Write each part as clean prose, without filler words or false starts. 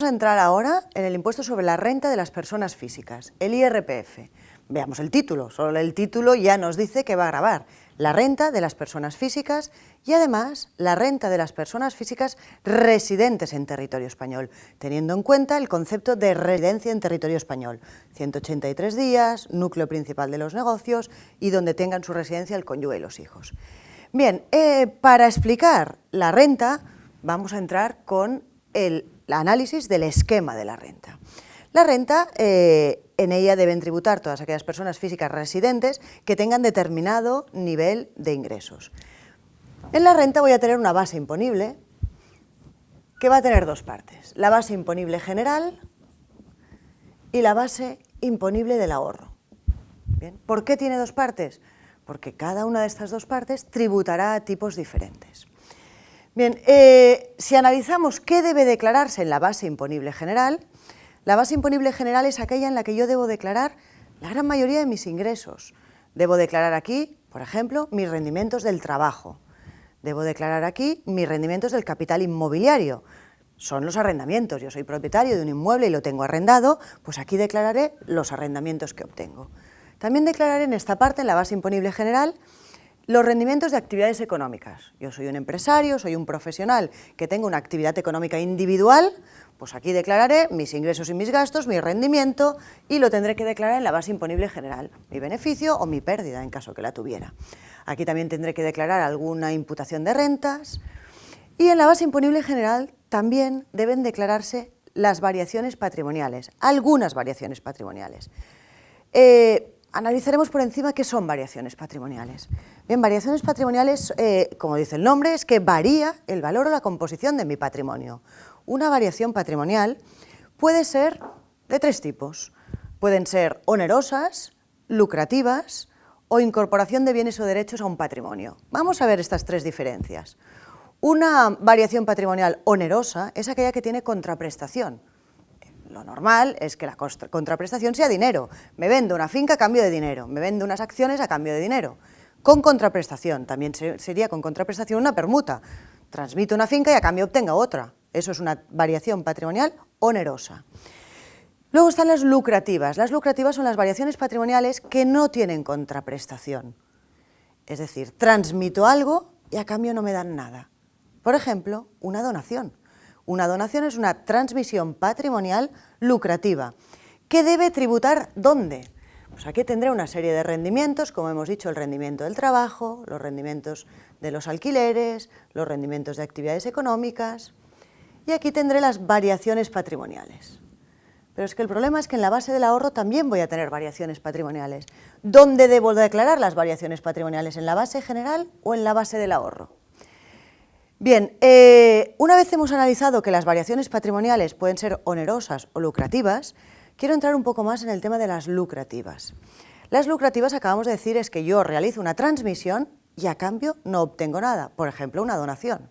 Vamos a entrar ahora en el impuesto sobre la renta de las personas físicas, el IRPF. Veamos el título, solo el título ya nos dice que va a gravar la renta de las personas físicas y además la renta de las personas físicas residentes en territorio español, teniendo en cuenta el concepto de residencia en territorio español, 183 días, núcleo principal de los negocios y donde tengan su residencia el cónyuge y los hijos. Bien, para explicar la renta vamos a entrar con el análisis del esquema de la renta. La renta, en ella deben tributar todas aquellas personas físicas residentes que tengan determinado nivel de ingresos. En la renta voy a tener una base imponible que va a tener dos partes, la base imponible general y la base imponible del ahorro. Bien, ¿por qué tiene dos partes? Porque cada una de estas dos partes tributará a tipos diferentes. Bien, si analizamos qué debe declararse en la base imponible general, la base imponible general es aquella en la que yo debo declarar la gran mayoría de mis ingresos. Debo declarar aquí, por ejemplo, mis rendimientos del trabajo. Debo declarar aquí mis rendimientos del capital inmobiliario. Son los arrendamientos. Yo soy propietario de un inmueble y lo tengo arrendado, pues aquí declararé los arrendamientos que obtengo. También declararé en esta parte, en la base imponible general, los rendimientos de actividades económicas. Yo soy un empresario, soy un profesional que tengo una actividad económica individual, pues aquí declararé mis ingresos y mis gastos, mi rendimiento, y lo tendré que declarar en la base imponible general, mi beneficio o mi pérdida en caso que la tuviera. Aquí también tendré que declarar alguna imputación de rentas, y en la base imponible general también deben declararse las variaciones patrimoniales, algunas variaciones patrimoniales. Analizaremos por encima qué son variaciones patrimoniales. Bien, variaciones patrimoniales, como dice el nombre, es que varía el valor o la composición de mi patrimonio. Una variación patrimonial puede ser de tres tipos. Pueden ser onerosas, lucrativas o incorporación de bienes o derechos a un patrimonio. Vamos a ver estas tres diferencias. Una variación patrimonial onerosa es aquella que tiene contraprestación. Lo normal es que la contraprestación sea dinero. Me vendo una finca a cambio de dinero, me vendo unas acciones a cambio de dinero. Con contraprestación, también sería con contraprestación una permuta. Transmito una finca y a cambio obtenga otra. Eso es una variación patrimonial onerosa. Luego están las lucrativas. Las lucrativas son las variaciones patrimoniales que no tienen contraprestación. Es decir, transmito algo y a cambio no me dan nada. Por ejemplo, una donación. Una donación es una transmisión patrimonial lucrativa. ¿Qué debe tributar dónde? Pues aquí tendré una serie de rendimientos, como hemos dicho, el rendimiento del trabajo, los rendimientos de los alquileres, los rendimientos de actividades económicas, y aquí tendré las variaciones patrimoniales. Pero es que el problema es que en la base del ahorro también voy a tener variaciones patrimoniales. ¿Dónde debo declarar las variaciones patrimoniales? ¿En la base general o en la base del ahorro? Bien, una vez hemos analizado que las variaciones patrimoniales pueden ser onerosas o lucrativas, quiero entrar un poco más en el tema de las lucrativas. Las lucrativas, acabamos de decir, es que yo realizo una transmisión y a cambio no obtengo nada, por ejemplo, una donación.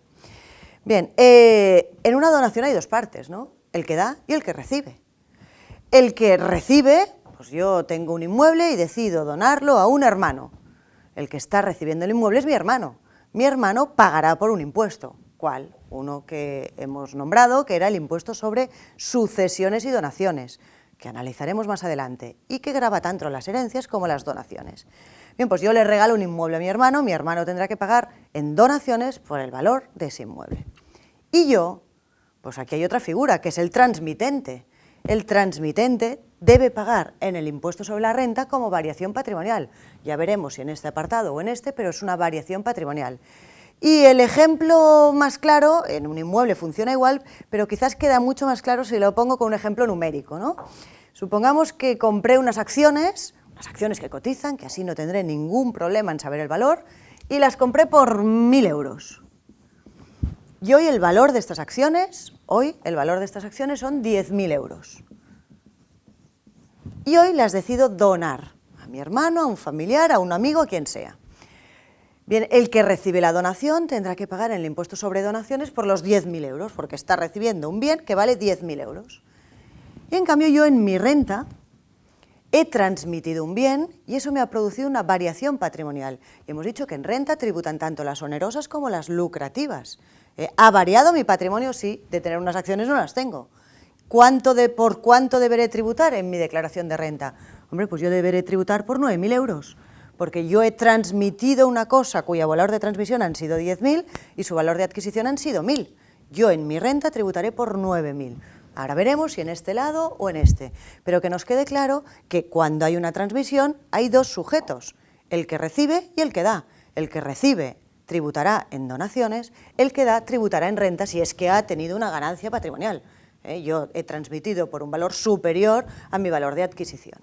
Bien, en una donación hay dos partes, ¿no? El que da y el que recibe. El que recibe, pues yo tengo un inmueble y decido donarlo a un hermano. El que está recibiendo el inmueble es mi hermano. Mi hermano pagará por un impuesto. ¿Cuál? Uno que hemos nombrado, que era el impuesto sobre sucesiones y donaciones, que analizaremos más adelante, y que grava tanto las herencias como las donaciones. Bien, pues yo le regalo un inmueble a mi hermano tendrá que pagar en donaciones por el valor de ese inmueble. Y yo, pues aquí hay otra figura, que es el transmitente. El transmitente debe pagar en el impuesto sobre la renta como variación patrimonial. Ya veremos si en este apartado o en este, pero es una variación patrimonial. Y el ejemplo más claro, en un inmueble funciona igual, pero quizás queda mucho más claro si lo pongo con un ejemplo numérico, ¿no? Supongamos que compré unas acciones que cotizan, que así no tendré ningún problema en saber el valor, y las compré por 1.000 euros. Y hoy el valor de estas acciones, son 10.000 euros. Y hoy las decido donar a mi hermano, a un familiar, a un amigo, a quien sea. Bien, el que recibe la donación tendrá que pagar el impuesto sobre donaciones por los 10.000 euros, porque está recibiendo un bien que vale 10.000 euros. Y en cambio yo en mi renta he transmitido un bien y eso me ha producido una variación patrimonial. Y hemos dicho que en renta tributan tanto las onerosas como las lucrativas. ¿Ha variado mi patrimonio? Sí, de tener unas acciones no las tengo. ¿Por cuánto deberé tributar en mi declaración de renta? Hombre, pues yo deberé tributar por 9.000 euros, porque yo he transmitido una cosa cuyo valor de transmisión han sido 10.000 y su valor de adquisición han sido 1.000. Yo en mi renta tributaré por 9.000. Ahora veremos si en este lado o en este, pero que nos quede claro que cuando hay una transmisión hay dos sujetos, el que recibe y el que da. El que recibe tributará en donaciones, el que da tributará en renta si es que ha tenido una ganancia patrimonial. Yo he transmitido por un valor superior a mi valor de adquisición.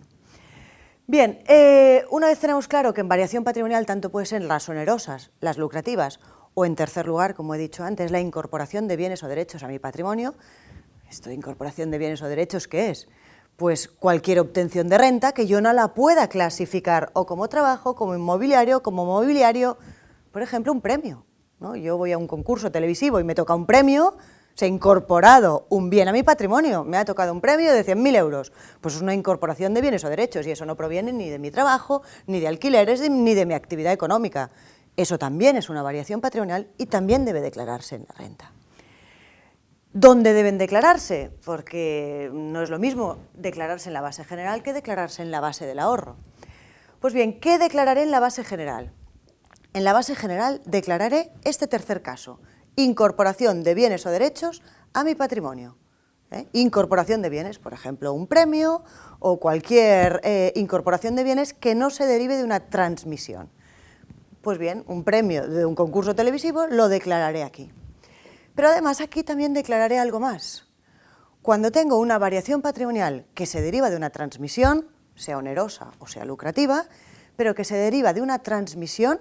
Bien, una vez tenemos claro que en variación patrimonial tanto puede ser las onerosas, las lucrativas o, en tercer lugar, como he dicho antes, la incorporación de bienes o derechos a mi patrimonio. ¿Esto de incorporación de bienes o derechos qué es? Pues cualquier obtención de renta que yo no la pueda clasificar o como trabajo, como inmobiliario, como mobiliario, por ejemplo, un premio, ¿no? Yo voy a un concurso televisivo y me toca un premio, se ha incorporado un bien a mi patrimonio, me ha tocado un premio de 100.000 euros, pues es una incorporación de bienes o derechos y eso no proviene ni de mi trabajo, ni de alquileres, ni de mi actividad económica. Eso también es una variación patrimonial y también debe declararse en la renta. ¿Dónde deben declararse? Porque no es lo mismo declararse en la base general que declararse en la base del ahorro. Pues bien, ¿qué declararé en la base general? En la base general declararé este tercer caso, incorporación de bienes o derechos a mi patrimonio. Incorporación de bienes, por ejemplo, un premio o cualquier incorporación de bienes que no se derive de una transmisión. Pues bien, un premio de un concurso televisivo lo declararé aquí. Pero además aquí también declararé algo más. Cuando tengo una variación patrimonial que se deriva de una transmisión, sea onerosa o sea lucrativa, pero que se deriva de una transmisión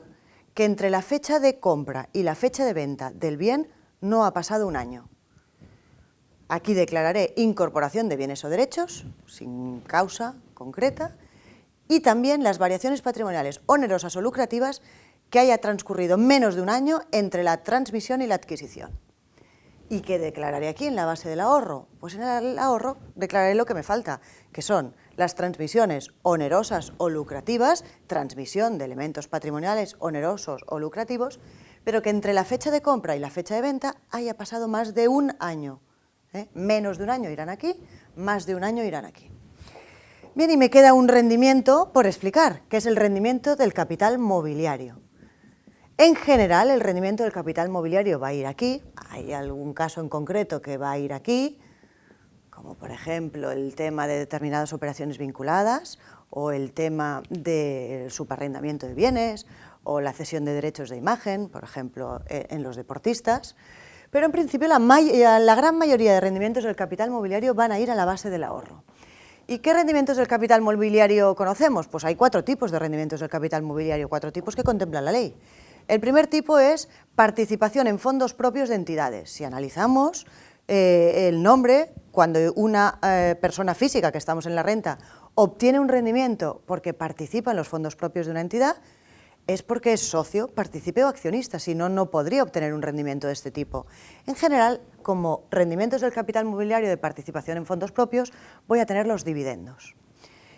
que entre la fecha de compra y la fecha de venta del bien no ha pasado un año. Aquí declararé incorporación de bienes o derechos, sin causa concreta, y también las variaciones patrimoniales onerosas o lucrativas que haya transcurrido menos de un año entre la transmisión y la adquisición. ¿Y qué declararé aquí en la base del ahorro? Pues en el ahorro declararé lo que me falta, que son las transmisiones onerosas o lucrativas, transmisión de elementos patrimoniales onerosos o lucrativos, pero que entre la fecha de compra y la fecha de venta haya pasado más de un año. Menos de un año irán aquí, más de un año irán aquí. Bien, y me queda un rendimiento por explicar, que es el rendimiento del capital mobiliario. En general, el rendimiento del capital mobiliario va a ir aquí, hay algún caso en concreto que va a ir aquí, como por ejemplo el tema de determinadas operaciones vinculadas, o el tema del subarrendamiento de bienes, o la cesión de derechos de imagen, por ejemplo, en los deportistas, pero en principio la gran mayoría de rendimientos del capital mobiliario van a ir a la base del ahorro. ¿Y qué rendimientos del capital mobiliario conocemos? Pues hay 4 tipos de rendimientos del capital mobiliario, 4 tipos que contempla la ley. El primer tipo es participación en fondos propios de entidades. Si analizamos el nombre, cuando una persona física, que estamos en la renta, obtiene un rendimiento porque participa en los fondos propios de una entidad, es porque es socio, partícipe o accionista, si no, no podría obtener un rendimiento de este tipo. En general, como rendimientos del capital mobiliario de participación en fondos propios, voy a tener los dividendos.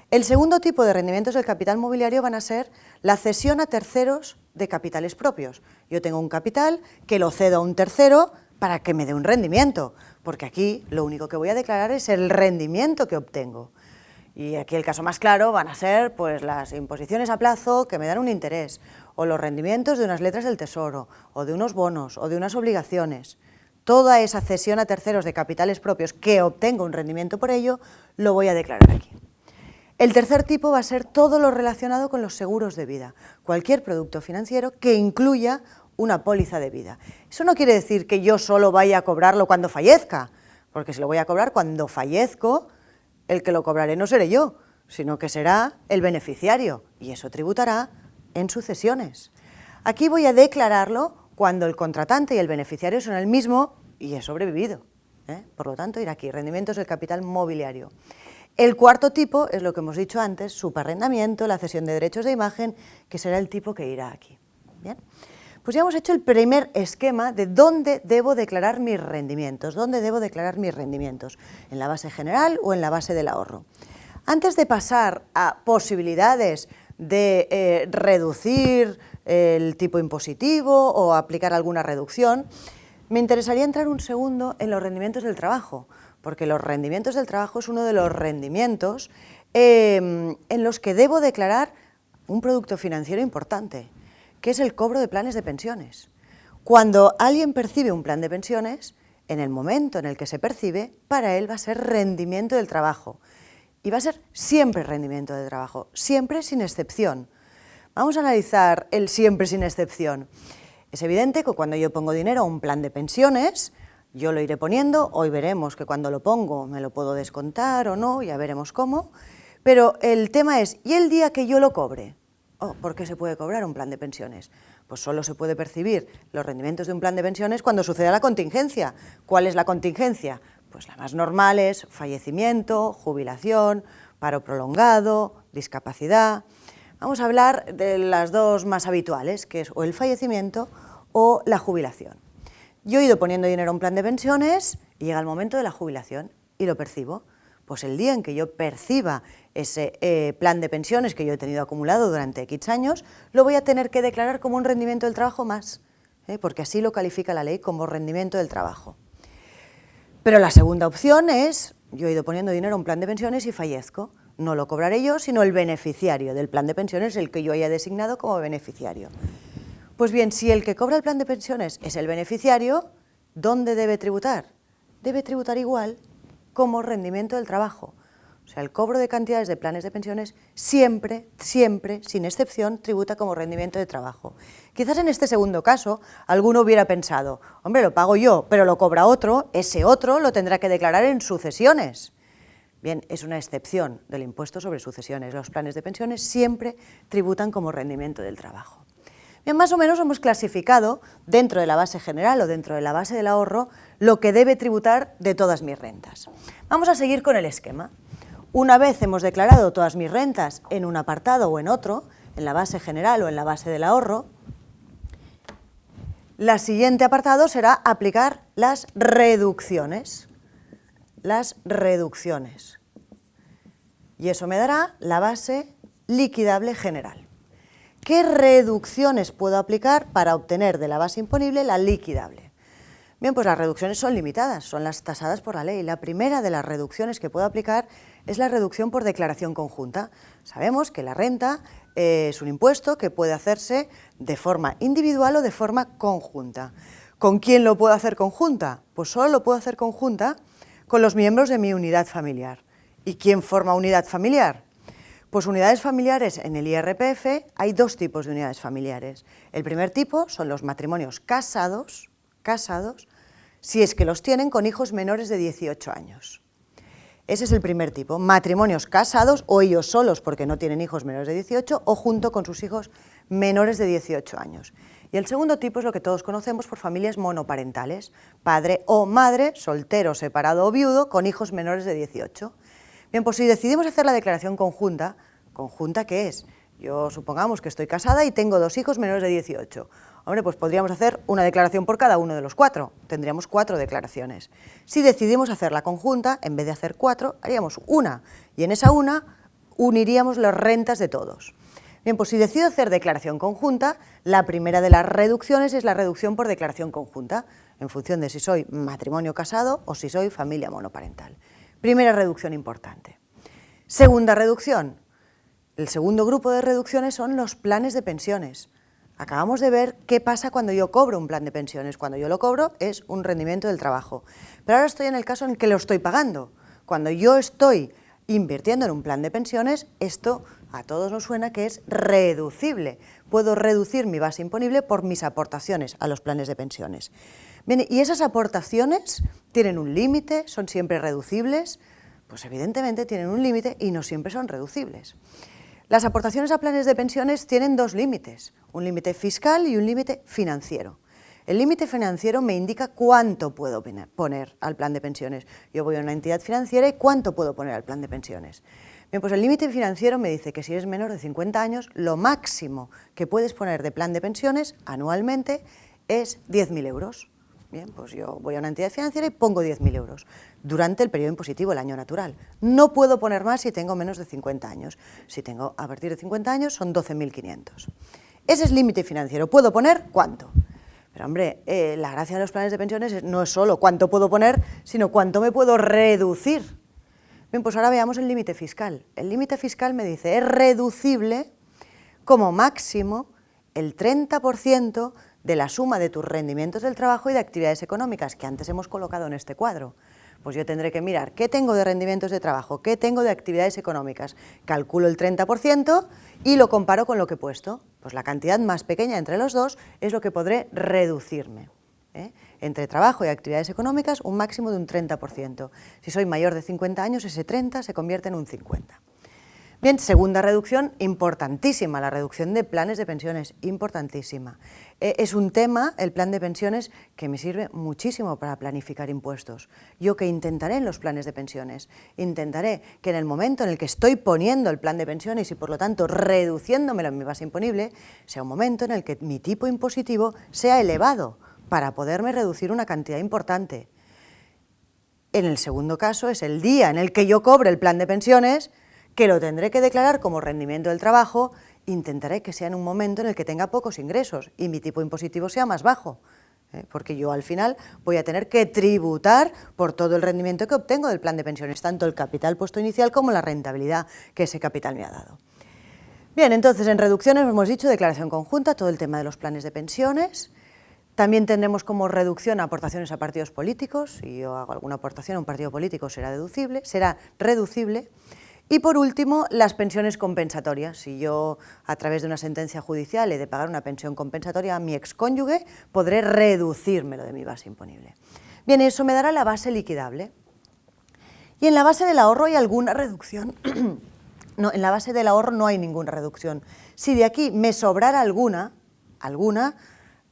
El segundo tipo de rendimientos del capital mobiliario van a ser la cesión a terceros de capitales propios. Yo tengo un capital que lo cedo a un tercero para que me dé un rendimiento, porque aquí lo único que voy a declarar es el rendimiento que obtengo. Y aquí el caso más claro van a ser pues, las imposiciones a plazo que me dan un interés, o los rendimientos de unas letras del Tesoro, o de unos bonos, o de unas obligaciones. Toda esa cesión a terceros de capitales propios que obtengo un rendimiento por ello, lo voy a declarar aquí. El tercer tipo va a ser todo lo relacionado con los seguros de vida, cualquier producto financiero que incluya una póliza de vida. Eso no quiere decir que yo solo vaya a cobrarlo cuando fallezca, porque si lo voy a cobrar cuando fallezco, el que lo cobraré no seré yo, sino que será el beneficiario, y eso tributará en sucesiones. Aquí voy a declararlo cuando el contratante y el beneficiario son el mismo y he sobrevivido. Por lo tanto, irá aquí, rendimientos del capital mobiliario. El cuarto tipo es lo que hemos dicho antes, subarrendamiento, la cesión de derechos de imagen, que será el tipo que irá aquí. Bien, pues ya hemos hecho el primer esquema de dónde debo declarar mis rendimientos, en la base general o en la base del ahorro. Antes de pasar a posibilidades de reducir el tipo impositivo o aplicar alguna reducción, me interesaría entrar un segundo en los rendimientos del trabajo, porque los rendimientos del trabajo es uno de los rendimientos en los que debo declarar un producto financiero importante, que es el cobro de planes de pensiones. Cuando alguien percibe un plan de pensiones, en el momento en el que se percibe, para él va a ser rendimiento del trabajo. Y va a ser siempre rendimiento del trabajo, siempre sin excepción. Vamos a analizar el siempre sin excepción. Es evidente que cuando yo pongo dinero a un plan de pensiones, yo lo iré poniendo, hoy veremos que cuando lo pongo me lo puedo descontar o no, ya veremos cómo, pero el tema es, ¿y el día que yo lo cobre? ¿Por qué se puede cobrar un plan de pensiones? Pues solo se puede percibir los rendimientos de un plan de pensiones cuando suceda la contingencia. ¿Cuál es la contingencia? Pues la más normal es fallecimiento, jubilación, paro prolongado, discapacidad. Vamos a hablar de las dos más habituales, que es o el fallecimiento o la jubilación. Yo he ido poniendo dinero a un plan de pensiones y llega el momento de la jubilación y lo percibo. Pues el día en que yo perciba ese plan de pensiones que yo he tenido acumulado durante X años, lo voy a tener que declarar como un rendimiento del trabajo más, porque así lo califica la ley como rendimiento del trabajo. Pero la segunda opción es, yo he ido poniendo dinero a un plan de pensiones y fallezco. No lo cobraré yo, sino el beneficiario del plan de pensiones, el que yo haya designado como beneficiario. Pues bien, si el que cobra el plan de pensiones es el beneficiario, ¿dónde debe tributar? Debe tributar igual como rendimiento del trabajo. O sea, el cobro de cantidades de planes de pensiones siempre, siempre, sin excepción, tributa como rendimiento de trabajo. Quizás en este segundo caso, alguno hubiera pensado, hombre, lo pago yo, pero lo cobra otro, ese otro lo tendrá que declarar en sucesiones. Bien, es una excepción del impuesto sobre sucesiones. Los planes de pensiones siempre tributan como rendimiento del trabajo. Bien, más o menos hemos clasificado dentro de la base general o dentro de la base del ahorro lo que debe tributar de todas mis rentas. Vamos a seguir con el esquema. Una vez hemos declarado todas mis rentas en un apartado o en otro, en la base general o en la base del ahorro, el siguiente apartado será aplicar las reducciones. Las reducciones. Y eso me dará la base liquidable general. ¿Qué reducciones puedo aplicar para obtener de la base imponible la liquidable? Bien, pues las reducciones son limitadas, son las tasadas por la ley. La primera de las reducciones que puedo aplicar es la reducción por declaración conjunta. Sabemos que la renta es un impuesto que puede hacerse de forma individual o de forma conjunta. ¿Con quién lo puedo hacer conjunta? Pues solo lo puedo hacer conjunta con los miembros de mi unidad familiar. ¿Y quién forma unidad familiar? Pues unidades familiares en el IRPF hay dos tipos de unidades familiares. El primer tipo son los matrimonios casados, si es que los tienen con hijos menores de 18 años. Ese es el primer tipo, matrimonios casados o ellos solos porque no tienen hijos menores de 18 o junto con sus hijos menores de 18 años. Y el segundo tipo es lo que todos conocemos por familias monoparentales, padre o madre, soltero, separado o viudo, con hijos menores de 18. Bien, pues si decidimos hacer la declaración conjunta, ¿conjunta qué es? Yo supongamos que estoy casada y tengo dos hijos menores de 18. Hombre, pues podríamos hacer una declaración por cada uno de los cuatro, tendríamos 4 declaraciones. Si decidimos hacer la conjunta, en vez de hacer 4, haríamos una, y en esa una uniríamos las rentas de todos. Bien, pues si decido hacer declaración conjunta, la primera de las reducciones es la reducción por declaración conjunta, en función de si soy matrimonio casado o si soy familia monoparental. Primera reducción importante. Segunda reducción. El segundo grupo de reducciones son los planes de pensiones. Acabamos de ver qué pasa cuando yo cobro un plan de pensiones. Cuando yo lo cobro es un rendimiento del trabajo. Pero ahora estoy en el caso en que lo estoy pagando. Cuando yo estoy invirtiendo en un plan de pensiones, esto a todos nos suena que es reducible. Puedo reducir mi base imponible por mis aportaciones a los planes de pensiones. Bien, ¿y esas aportaciones tienen un límite? ¿Son siempre reducibles? Pues evidentemente tienen un límite y no siempre son reducibles. Las aportaciones a planes de pensiones tienen dos límites, un límite fiscal y un límite financiero. El límite financiero me indica cuánto puedo poner al plan de pensiones. Yo voy a una entidad financiera y cuánto puedo poner al plan de pensiones. Bien, pues el límite financiero me dice que si eres menor de 50 años, lo máximo que puedes poner de plan de pensiones anualmente es 10.000 euros. Bien, pues yo voy a una entidad financiera y pongo 10.000 euros durante el periodo impositivo, el año natural. No puedo poner más si tengo menos de 50 años. Si tengo a partir de 50 años son 12.500. Ese es límite financiero. ¿Puedo poner cuánto? Pero hombre, la gracia de los planes de pensiones no es solo cuánto puedo poner, sino cuánto me puedo reducir. Bien, pues ahora veamos el límite fiscal. El límite fiscal me dice, es reducible como máximo el 30% de la suma de tus rendimientos del trabajo y de actividades económicas, que antes hemos colocado en este cuadro. Pues yo tendré que mirar qué tengo de rendimientos de trabajo, qué tengo de actividades económicas, calculo el 30% y lo comparo con lo que he puesto. Pues la cantidad más pequeña entre los dos es lo que podré reducirme. Entre trabajo y actividades económicas, un máximo de un 30%. Si soy mayor de 50 años, ese 30 se convierte en un 50. Bien, segunda reducción, importantísima, la reducción de planes de pensiones, importantísima. Es un tema, el plan de pensiones, que me sirve muchísimo para planificar impuestos. Yo que intentaré en los planes de pensiones, intentaré que en el momento en el que estoy poniendo el plan de pensiones y por lo tanto reduciéndomelo en mi base imponible, sea un momento en el que mi tipo impositivo sea elevado para poderme reducir una cantidad importante. En el segundo caso es el día en el que yo cobre el plan de pensiones, que lo tendré que declarar como rendimiento del trabajo, intentaré que sea en un momento en el que tenga pocos ingresos y mi tipo impositivo sea más bajo, porque yo al final voy a tener que tributar por todo el rendimiento que obtengo del plan de pensiones, tanto el capital puesto inicial como la rentabilidad que ese capital me ha dado. Bien, entonces en reducciones hemos dicho declaración conjunta, todo el tema de los planes de pensiones. También tendremos como reducción aportaciones a partidos políticos. Si yo hago alguna aportación a un partido político será reducible. Y por último, las pensiones compensatorias. Si yo, a través de una sentencia judicial, he de pagar una pensión compensatoria a mi excónyuge, podré reducírmelo de mi base imponible. Bien, eso me dará la base liquidable. Y en la base del ahorro hay alguna reducción. No, en la base del ahorro no hay ninguna reducción. Si de aquí me sobrara alguna,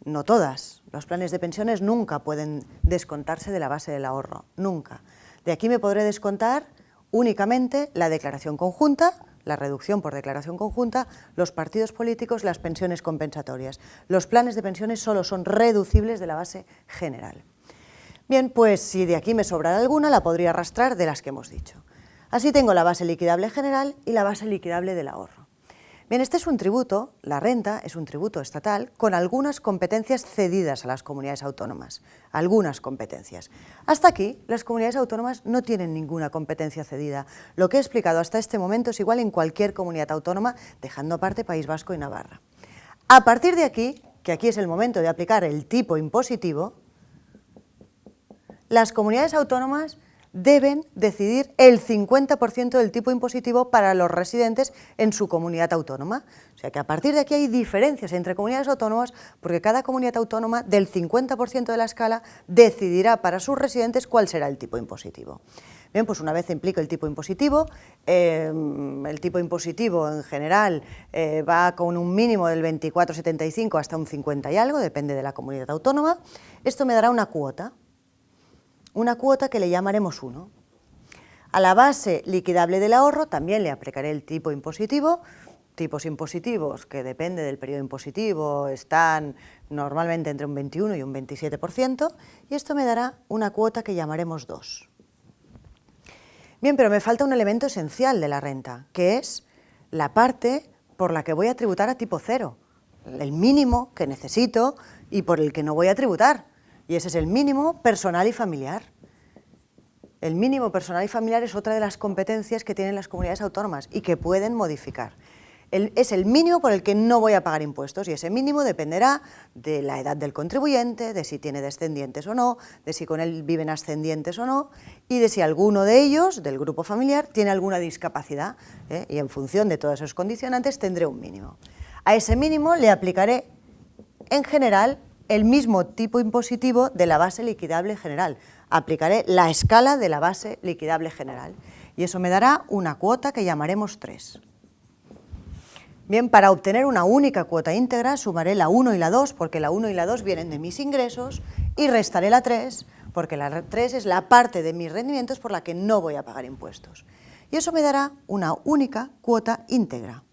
no todas. Los planes de pensiones nunca pueden descontarse de la base del ahorro, nunca. De aquí me podré descontar únicamente la declaración conjunta, la reducción por declaración conjunta, los partidos políticos, las pensiones compensatorias. Los planes de pensiones solo son reducibles de la base general. Bien, pues si de aquí me sobrara alguna, la podría arrastrar de las que hemos dicho. Así tengo la base liquidable general y la base liquidable del ahorro. Bien, este es un tributo, la renta es un tributo estatal con algunas competencias cedidas a las comunidades autónomas, algunas competencias. Hasta aquí, las comunidades autónomas no tienen ninguna competencia cedida. Lo que he explicado hasta este momento es igual en cualquier comunidad autónoma, dejando aparte País Vasco y Navarra. A partir de aquí, que aquí es el momento de aplicar el tipo impositivo, las comunidades autónomas deben decidir el 50% del tipo impositivo para los residentes en su comunidad autónoma. O sea que a partir de aquí hay diferencias entre comunidades autónomas porque cada comunidad autónoma del 50% de la escala decidirá para sus residentes cuál será el tipo impositivo. Bien, pues una vez implico el tipo impositivo en general va con un mínimo del 24,75 hasta un 50 y algo, depende de la comunidad autónoma. Esto me dará una cuota que le llamaremos 1. A la base liquidable del ahorro también le aplicaré el tipo impositivo, tipos impositivos que depende del periodo impositivo están normalmente entre un 21 y un 27%, y esto me dará una cuota que llamaremos 2. Bien, pero me falta un elemento esencial de la renta, que es la parte por la que voy a tributar a tipo 0, el mínimo que necesito y por el que no voy a tributar. Y ese es el mínimo personal y familiar. El mínimo personal y familiar es otra de las competencias que tienen las comunidades autónomas y que pueden modificar. Es el mínimo por el que no voy a pagar impuestos y ese mínimo dependerá de la edad del contribuyente, de si tiene descendientes o no, de si con él viven ascendientes o no y de si alguno de ellos, del grupo familiar, tiene alguna discapacidad y en función de todos esos condicionantes tendré un mínimo. A ese mínimo le aplicaré en general el mismo tipo impositivo de la base liquidable general. Aplicaré la escala de la base liquidable general y eso me dará una cuota que llamaremos 3. Bien, para obtener una única cuota íntegra sumaré la 1 y la 2 porque la 1 y la 2 vienen de mis ingresos y restaré la 3 porque la 3 es la parte de mis rendimientos por la que no voy a pagar impuestos. Y eso me dará una única cuota íntegra.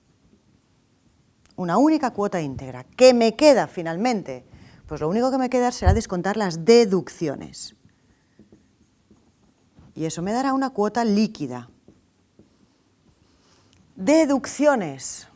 Una única cuota íntegra. ¿Qué me queda finalmente? Pues lo único que me queda será descontar las deducciones. Y eso me dará una cuota líquida. Deducciones.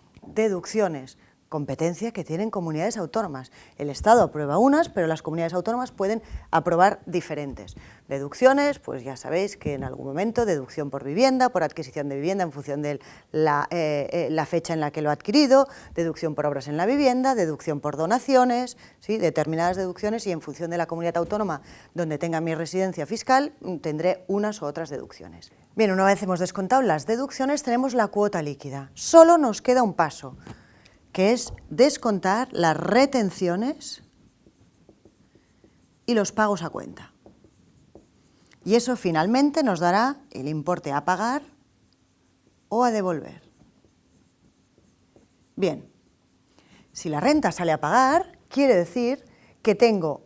competencia que tienen comunidades autónomas. El Estado aprueba unas, pero las comunidades autónomas pueden aprobar diferentes. Deducciones, pues ya sabéis que en algún momento deducción por vivienda, por adquisición de vivienda en función de la fecha en la que lo ha adquirido, deducción por obras en la vivienda, deducción por donaciones, ¿sí? Determinadas deducciones, y en función de la comunidad autónoma donde tenga mi residencia fiscal tendré unas u otras deducciones. Bien, una vez hemos descontado las deducciones tenemos la cuota líquida. Solo nos queda un paso, que es descontar las retenciones y los pagos a cuenta. Y eso finalmente nos dará el importe a pagar o a devolver. Bien, si la renta sale a pagar, quiere decir que tengo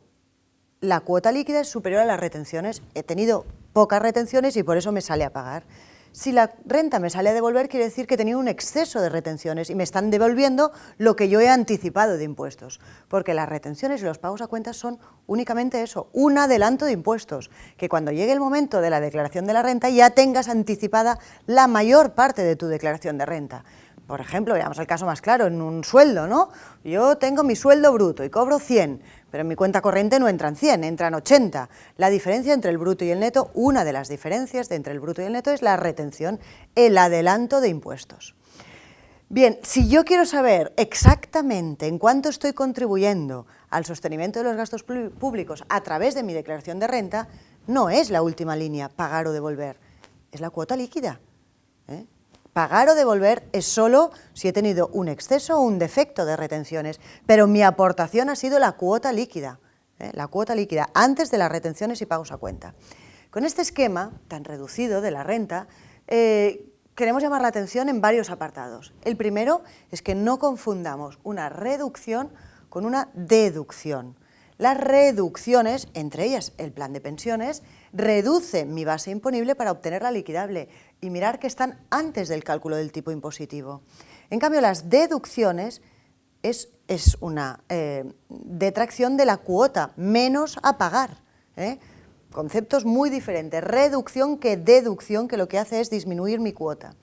la cuota líquida es superior a las retenciones. He tenido pocas retenciones y por eso me sale a pagar. Si la renta me sale a devolver, quiere decir que he tenido un exceso de retenciones y me están devolviendo lo que yo he anticipado de impuestos, porque las retenciones y los pagos a cuentas son únicamente eso, un adelanto de impuestos, que cuando llegue el momento de la declaración de la renta ya tengas anticipada la mayor parte de tu declaración de renta. Por ejemplo, veamos el caso más claro, en un sueldo, ¿no? Yo tengo mi sueldo bruto y cobro 100, pero en mi cuenta corriente no entran 100, entran 80. La diferencia entre el bruto y el neto, una de las diferencias entre el bruto y el neto es la retención, el adelanto de impuestos. Bien, si yo quiero saber exactamente en cuánto estoy contribuyendo al sostenimiento de los gastos públicos a través de mi declaración de renta, no es la última línea, pagar o devolver, es la cuota líquida, ¿eh? Pagar o devolver es solo si he tenido un exceso o un defecto de retenciones, pero mi aportación ha sido la cuota líquida antes de las retenciones y pagos a cuenta. Con este esquema tan reducido de la renta, queremos llamar la atención en varios apartados. El primero es que no confundamos una reducción con una deducción. Las reducciones, entre ellas el plan de pensiones, reducen mi base imponible para obtener la liquidable y mirar que están antes del cálculo del tipo impositivo. En cambio, las deducciones es una detracción de la cuota, menos a pagar, ¿eh? Conceptos muy diferentes, reducción que deducción, que lo que hace es disminuir mi cuota.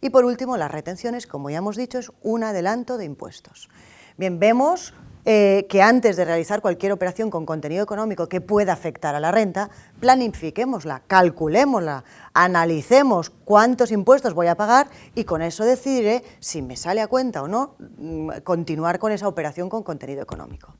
Y por último, las retenciones, como ya hemos dicho, es un adelanto de impuestos. Bien, vemos que antes de realizar cualquier operación con contenido económico que pueda afectar a la renta, planifiquémosla, calculémosla, analicemos cuántos impuestos voy a pagar y con eso decidiré si me sale a cuenta o no continuar con esa operación con contenido económico.